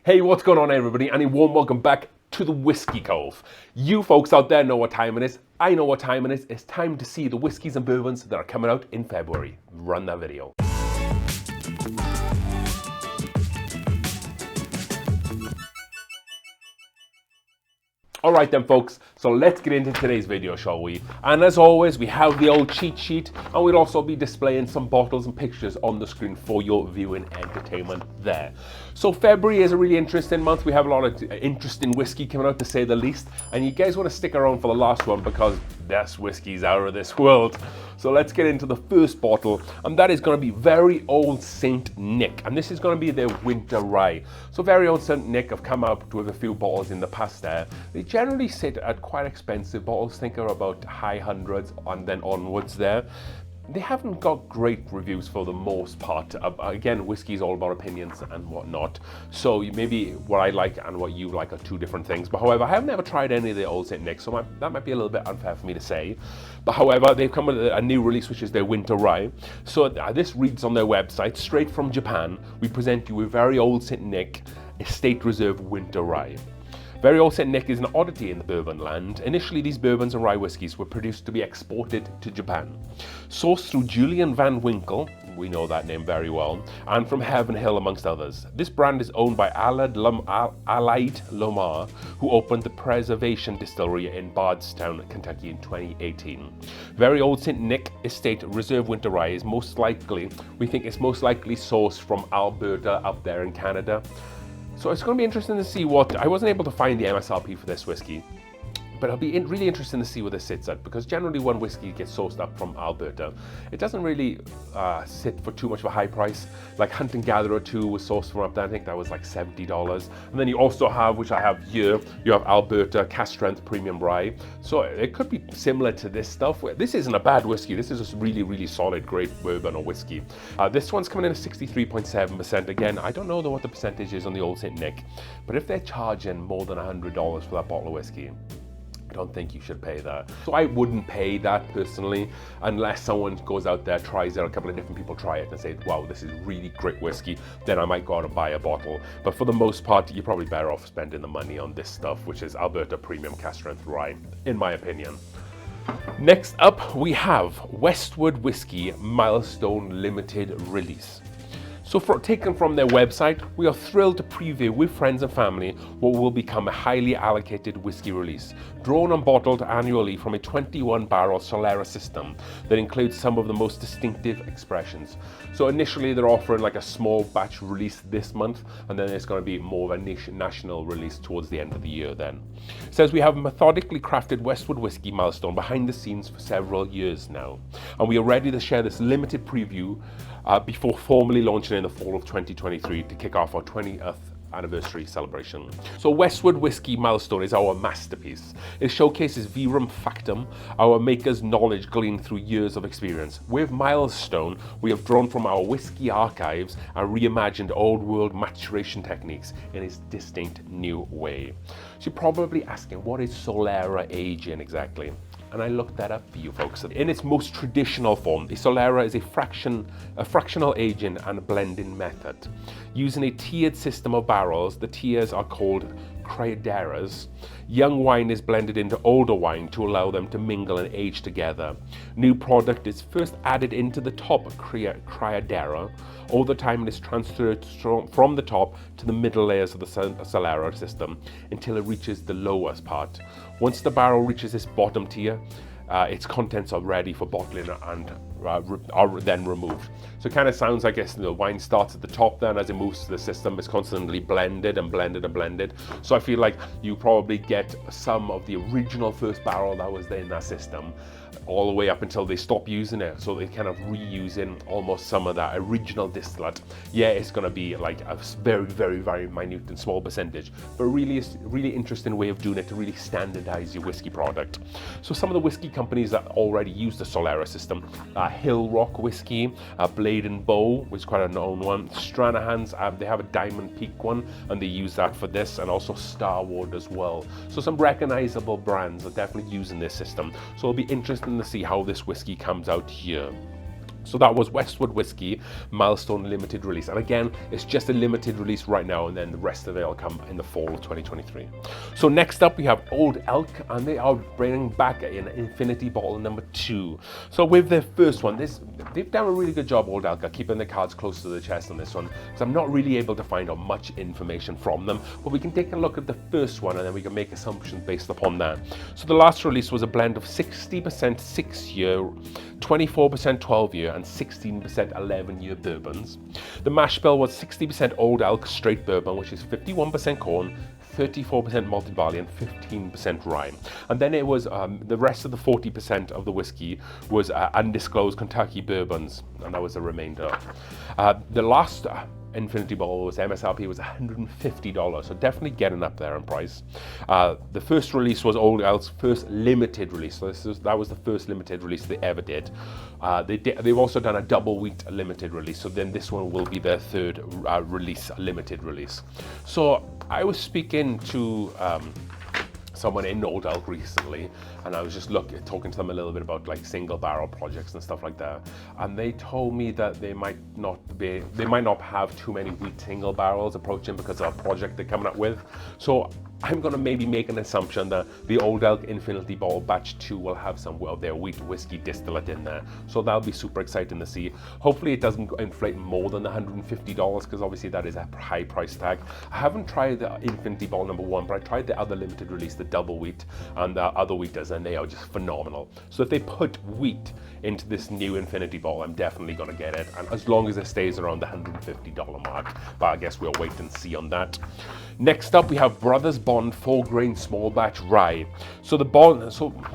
Hey, what's going on everybody, and a warm welcome back to the Whiskey Cove. You folks out there know what time it is. I know what time it is. It's time to see the whiskies and bourbons that are coming out in February. Run that video. Alright then folks, so let's get into today's video, shall we? And as always, we have the old cheat sheet, and we'll also be displaying some bottles and pictures on the screen for your viewing entertainment there. So February is a really interesting month. We have a lot of interesting whiskey coming out, to say the least, and you guys want to stick around for the last one because this whiskey's out of this world. So let's get into the first bottle, and that is going to be Very Old Saint Nick, and this is going to be their winter rye. So Very Old Saint Nick have come out with a few bottles in the past there. They generally sit at quite expensive bottles, think are about high hundreds and then onwards there. They haven't got great reviews for the most part. Again, whiskey is all about opinions and whatnot. So maybe what I like and what you like are two different things. But however, I have never tried any of the Old Saint Nick, so that might be a little bit unfair for me to say. But however, they've come with a new release, which is their winter rye. So this reads on their website, straight from Japan, we present you with Very Old Saint Nick Estate Reserve Winter Rye. Very Old Saint Nick is an oddity in the bourbon land. Initially, these bourbons and rye whiskies were produced to be exported to Japan. Sourced through Julian Van Winkle, we know that name very well, and from Heaven Hill amongst others. This brand is owned by Allied Lomar, who opened the Preservation Distillery in Bardstown, Kentucky in 2018. Very Old Saint Nick Estate Reserve Winter Rye is we think it's most likely sourced from Alberta up there in Canada. So it's going to be interesting to see I wasn't able to find the MSRP for this whiskey, but it'll be really interesting to see where this sits at, because generally when whiskey gets sourced up from Alberta, it doesn't really sit for too much of a high price. Like Hunt and Gatherer 2 was sourced from up there, I think that was like $70. And then you also have, which I have here, you have Alberta Cask Strength Premium Rye. So it could be similar to this stuff. This isn't a bad whiskey, this is a really, really solid, great bourbon or whiskey. This one's coming in at 63.7%. Again, I don't know what the percentage is on the Old Saint Nick, but if they're charging more than $100 for that bottle of whiskey, I don't think you should pay that. So I wouldn't pay that personally, unless someone goes out there, tries it, a couple of different people try it and say, wow, this is really great whiskey, then I might go out and buy a bottle. But for the most part, you're probably better off spending the money on this stuff, which is Alberta Premium Cask Strength Rye, in my opinion. Next up, we have Westward Whiskey Milestone Limited Release. So taken from their website, we are thrilled to preview with friends and family what will become a highly allocated whiskey release, drawn and bottled annually from a 21-barrel Solera system that includes some of the most distinctive expressions. So initially they're offering like a small batch release this month, and then it's going to be more of a national release towards the end of the year then. It says we have methodically crafted Westward Whiskey Milestone behind the scenes for several years now, and we are ready to share this limited preview before formally launching in the fall of 2023 to kick off our 20th anniversary celebration. So Westward Whiskey Milestone is our masterpiece. It showcases Verum Factum, our maker's knowledge gleaned through years of experience. With Milestone, we have drawn from our whiskey archives and reimagined old world maturation techniques in its distinct new way. So you're probably asking, what is Solera aging exactly? And I looked that up for you folks. In its most traditional form, the Solera is a fractional aging and blending method. Using a tiered system of barrels, the tiers are called criaderas. Young wine is blended into older wine to allow them to mingle and age together. New product is first added into the top criadera. All the time it is transferred from the top to the middle layers of the Solera system until it reaches the lowest part. Once the barrel reaches this bottom tier, its contents are ready for bottling and are then removed. So it kind of sounds like the wine starts at the top, then as it moves to the system, it's constantly blended and blended and blended. So I feel like you probably get some of the original first barrel that was there in that system, all the way up until they stop using it. So they're kind of reusing almost some of that original distillate. Yeah, it's going to be like a very, very, very minute and small percentage, but really interesting way of doing it to really standardize your whiskey product. So some of the whiskey companies that already use the Solera system, Hill Rock Whiskey, Blade and Bow, which is quite a known one. Stranahan's, they have a Diamond Peak one, and they use that for this, and also Starward as well. So some recognizable brands are definitely using this system. So it'll be interesting to see how this whiskey comes out here. So that was Westward Whiskey Milestone limited release. And again, it's just a limited release right now, and then the rest of it will come in the fall of 2023. So next up we have Old Elk, and they are bringing back an Infinity bottle number 2. So with their first one, they've done a really good job, Old Elk, keeping the cards close to the chest on this one, because I'm not really able to find out much information from them, but we can take a look at the first one and then we can make assumptions based upon that. So the last release was a blend of 60% 6-year, 24% 12-year, and 16% 11-year bourbons. The mash bill was 60% Old Elk straight bourbon, which is 51% corn, 34% malted barley, and 15% rye. And then it was the rest of the 40% of the whiskey was undisclosed Kentucky bourbons, and that was the remainder. The last Infinity bottle was MSRP was $150, so definitely getting up there in price. The first release was Old Elk's first limited release, so that was the first limited release they ever did. They've also done a double wheat limited release, so then this one will be their third limited release. So I was speaking to someone in Old Elk recently, and I was just talking to them a little bit about like single barrel projects and stuff like that, and they told me that they might not have too many wheat single barrels approaching because of a project they're coming up with. So I'm gonna maybe make an assumption that the Old Elk Infinity Bottle Batch 2 will have some of their wheat whiskey distillate in there. So that'll be super exciting to see. Hopefully it doesn't inflate more than the $150, because obviously that is a high price tag. I haven't tried the Infinity Bottle number 1, but I tried the other limited release, the double wheat, and the other wheaters, and they are just phenomenal. So if they put wheat into this new Infinity Bottle, I'm definitely gonna get it, and as long as it stays around the $150 mark, but I guess we'll wait and see on that. Next up, we have Brothers Bond 4-grain small batch rye. So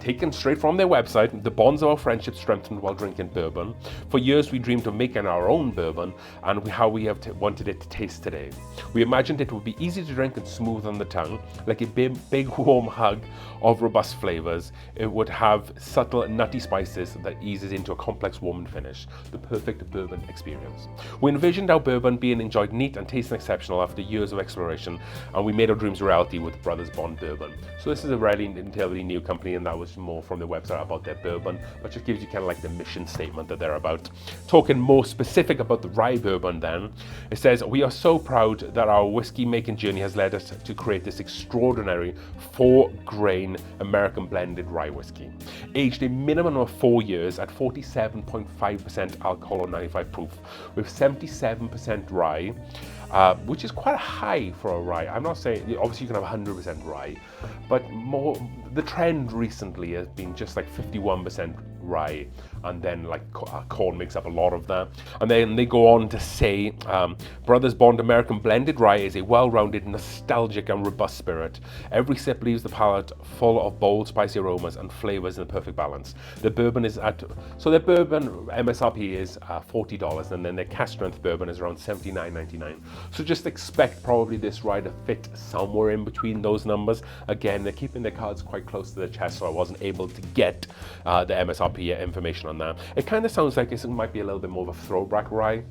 taken straight from their website, the bonds of our friendship strengthened while drinking bourbon. For years, we dreamed of making our own bourbon, and how we have wanted it to taste today. We imagined it would be easy to drink and smooth on the tongue, like a big warm hug of robust flavors. It would have subtle nutty spices that eases into a complex warm finish, the perfect bourbon experience. We envisioned our bourbon being enjoyed neat and tasting exceptional after years of exploration, and we made our dreams reality with Brothers Bond Bourbon. So this is a relatively new company, and that was more from the website about their bourbon, but just gives you kind of like the mission statement that they're about. Talking more specific about the rye bourbon then, it says, we are so proud that our whiskey making journey has led us to create this extraordinary 4-grain American blended rye whiskey. Aged a minimum of 4 years at 47.5% alcohol or 95 proof, with 77% rye, which is quite high for a rye. I'm not saying, obviously you can have 100% rye, but the trend recently has been just like 51% rye, and then like corn makes up a lot of that. And then they go on to say, Brothers Bond American Blended Rye is a well-rounded, nostalgic and robust spirit. Every sip leaves the palate full of bold, spicy aromas and flavors in the perfect balance. The bourbon is their bourbon MSRP is $40, and then their cask strength bourbon is around $79.99. So just expect probably this rye to fit somewhere in between those numbers. Again, they're keeping their cards quite close to the chest, so I wasn't able to get the MSRP information on that. It kind of sounds like it might be a little bit more of a throwback rye,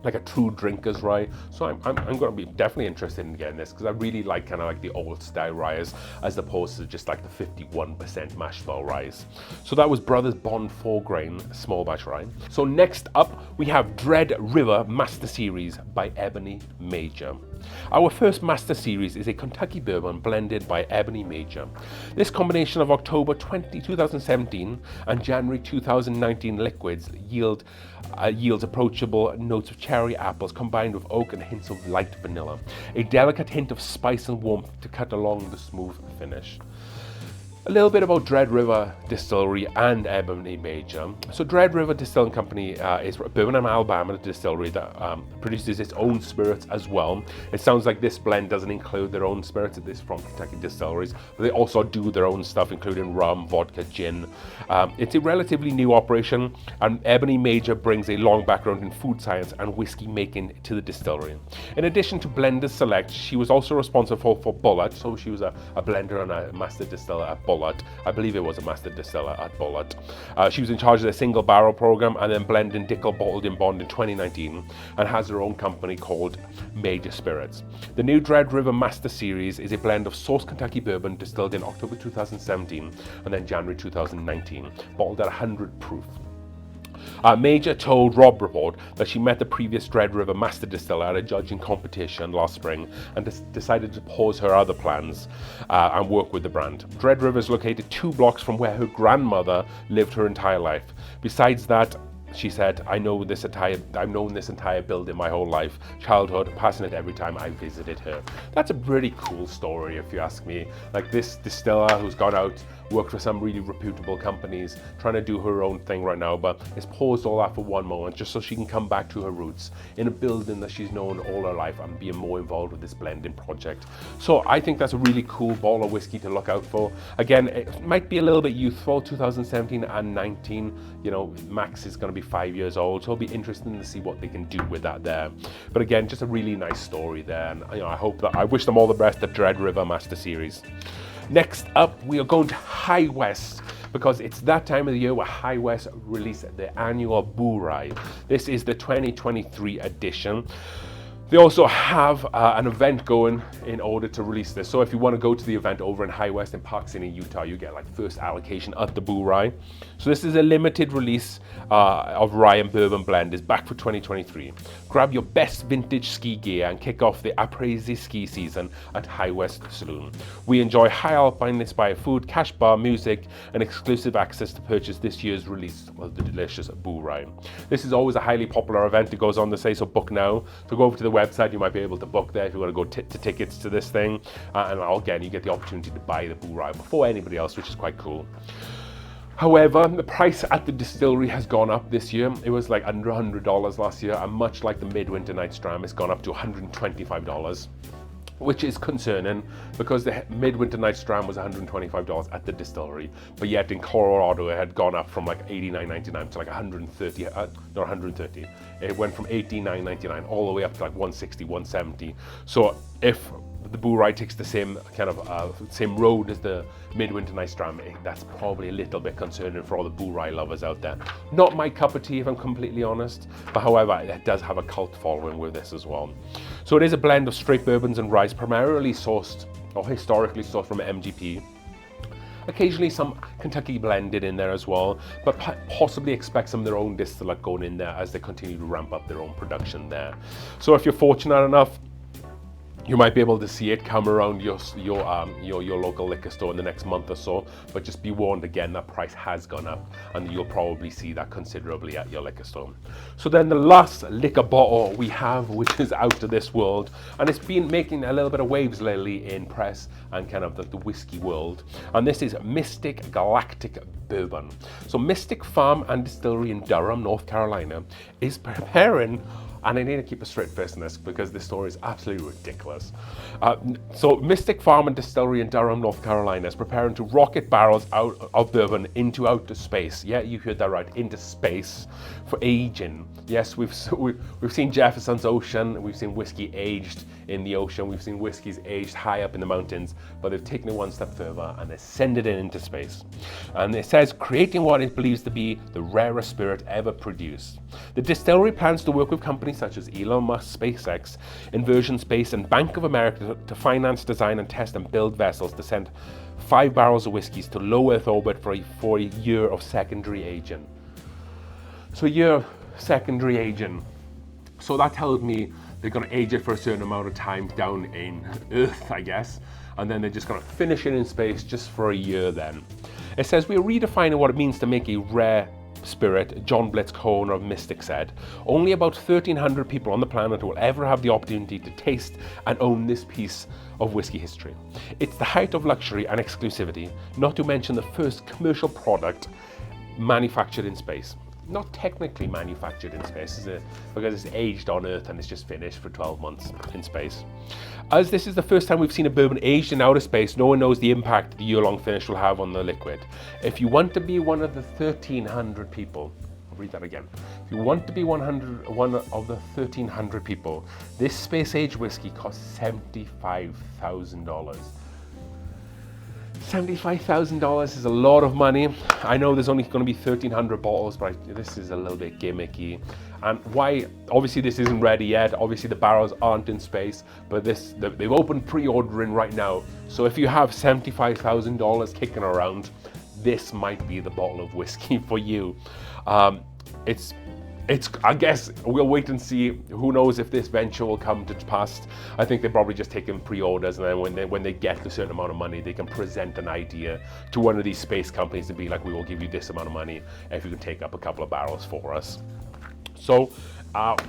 like a true drinker's rye. So I'm going to be definitely interested in getting this, because I really like kind of like the old style ryes as opposed to just like the 51% mash bill ryes. So that was Brothers Bond 4-grain small batch rye. So next up we have Dread River Master Series by Ebony Major. Our first Master Series is a Kentucky bourbon blended by Ebony Major. This combination of October 2017 and January 2019 liquids yields approachable notes of cherry apples combined with oak and hints of light vanilla. A delicate hint of spice and warmth to cut along the smooth finish. A little bit about Dread River Distillery and Ebony Major. So Dread River Distilling Company is a Birmingham, Alabama distillery that produces its own spirits as well. It sounds like this blend doesn't include their own spirits. It is from Kentucky distilleries, but they also do their own stuff, including rum, vodka, gin. It's a relatively new operation, and Ebony Major brings a long background in food science and whiskey making to the distillery. In addition to Blenders Select, she was also responsible for Bulleit, so she was a blender and a master distiller at Bulleit. I believe it was a master distiller at Bulleit. She was in charge of the single barrel program, and then blending Dickel bottled in bond in 2019, and has her own company called Major Spirits. The new Dread River Master Series is a blend of sourced Kentucky bourbon distilled in October 2017 and then January 2019, bottled at 100 proof. Major told Rob Report that she met the previous Dread River master distiller at a judging competition last spring and decided to pause her other plans and work with the brand. Dread River is located 2 blocks from where her grandmother lived her entire life. Besides that, she said, I've known this entire building my whole life, childhood, passing it every time I visited her. That's a pretty cool story if you ask me. Like this distiller who's gone out, worked for some really reputable companies, trying to do her own thing right now, but has paused all that for one moment just so she can come back to her roots in a building that she's known all her life and being more involved with this blending project. So I think that's a really cool bottle of whiskey to look out for. Again, it might be a little bit youthful, 2017 and 19, you know, Max is going to be 5 years old, so it'll be interesting to see what they can do with that there. But again, just a really nice story there, and you know, I wish them all the best at Dread River Master Series. Next up, we are going to High West, because it's that time of the year where High West release their annual Bourye. This is the 2023 edition. They also have an event going in order to release this. So if you want to go to the event over in High West in Park City, Utah, you get like first allocation at the Bourye. So this is a limited release of rye and bourbon blend. Is back for 2023. Grab your best vintage ski gear and kick off the après ski season at High West Saloon. We enjoy high alpine inspired food, cash bar, music, and exclusive access to purchase this year's release of the delicious Bourye. This is always a highly popular event. It goes on to say, so book now. So go over to the website, you might be able to book there if you want to go to tickets to this thing, and again you get the opportunity to buy the Bourye before anybody else, which is quite cool. However, the price at the distillery has gone up this year. It was like under $100 last year, and much like the Midwinter Night's Dram, it's gone up to $125, which is concerning because the Midwinter Night's Dram was $125 at the distillery, but yet in Colorado it had gone up from like $89.99 to like $130, not 130. It went from $89.99 all the way up to like $160, $170. So if the Bourye takes the same kind of same road as the Midwinter Night's Dram, that's probably a little bit concerning for all the Bourye lovers out there. Not my cup of tea, if I'm completely honest, but however, it does have a cult following with this as well. So it is a blend of straight bourbons and ryes, primarily sourced or historically sourced from MGP. Occasionally some Kentucky blended in there as well, but possibly expect some of their own distillate going in there as they continue to ramp up their own production there. So if you're fortunate enough, you might be able to see it come around your local liquor store in the next month or so, but just be warned again, that price has gone up and you'll probably see that considerably at your liquor store. So then the last liquor bottle we have, which is out of this world, and it's been making a little bit of waves lately in press and kind of the whiskey world, and this is Mystic Galactic Bourbon. So Mystic Farm and Distillery in Durham, North Carolina is preparing, and I need to keep a straight face on this because this story is absolutely ridiculous. So Mystic Farm and Distillery in Durham, North Carolina is preparing to rocket barrels out of bourbon into outer space. Yeah, you heard that right, into space for aging. Yes, we've seen Jefferson's Ocean, we've seen whiskey aged in the ocean, we've seen whiskeys aged high up in the mountains, but they've taken it one step further and they send it into space. And it says, creating what it believes to be the rarest spirit ever produced. The distillery plans to work with companies such as Elon Musk, SpaceX, Inversion Space, and Bank of America to finance, design, and test and build vessels to send 5 barrels of whiskeys to low Earth orbit for a year of secondary aging. So a year of secondary aging. So that tells me they're going to age it for a certain amount of time down in Earth, I guess, and then they're just going to finish it in space just for a year then. It says, we're redefining what it means to make a rare spirit, John Blitz, co-owner of Mystic, said. Only about 1,300 people on the planet will ever have the opportunity to taste and own this piece of whiskey history. It's the height of luxury and exclusivity, not to mention the first commercial product manufactured in space. Not technically manufactured in space, is it? Because it's aged on Earth and it's just finished for 12 months in space. As this is the first time we've seen a bourbon aged in outer space, no one knows the impact the year-long finish will have on the liquid. If you want to be one of the 1,300 people, I'll read that again. If you want to be one of the 1,300 people, this space-aged whiskey costs $75,000. $75,000 is a lot of money. I know there's only going to be 1,300 bottles, but this is a little bit gimmicky. And why? Obviously, this isn't ready yet. Obviously, the barrels aren't in space, but they've opened pre-ordering right now. So if you have $75,000 kicking around, this might be the bottle of whiskey for you. I guess we'll wait and see. Who knows if this venture will come to pass. I think they probably just take in pre-orders, and then when they get a certain amount of money, they can present an idea to one of these space companies and be like, we will give you this amount of money if you can take up a couple of barrels for us. So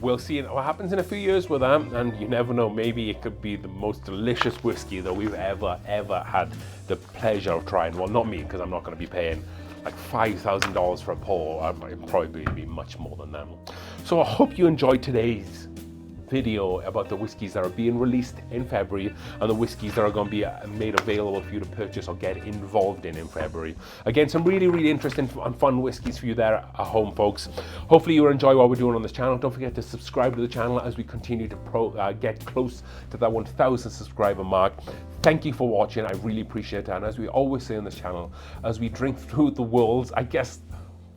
we'll see what happens in a few years with them, and you never know, maybe it could be the most delicious whiskey that we've ever had the pleasure of trying. Well, not me, because I'm not going to be paying like $5,000 for a pour. It'd probably be much more than that. So I hope you enjoyed today's video about the whiskies that are being released in February and the whiskies that are going to be made available for you to purchase or get involved in February. Again, some really interesting and fun whiskies for you there at home, folks. Hopefully you enjoy what we're doing on this channel. Don't forget to subscribe to the channel as we continue to get close to that 1,000 subscriber mark. Thank you for watching. I really appreciate it. And as we always say on this channel, as we drink through the world's, I guess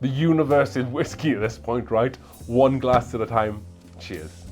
the universe is whiskey at this point, right? One glass at a time. Cheers.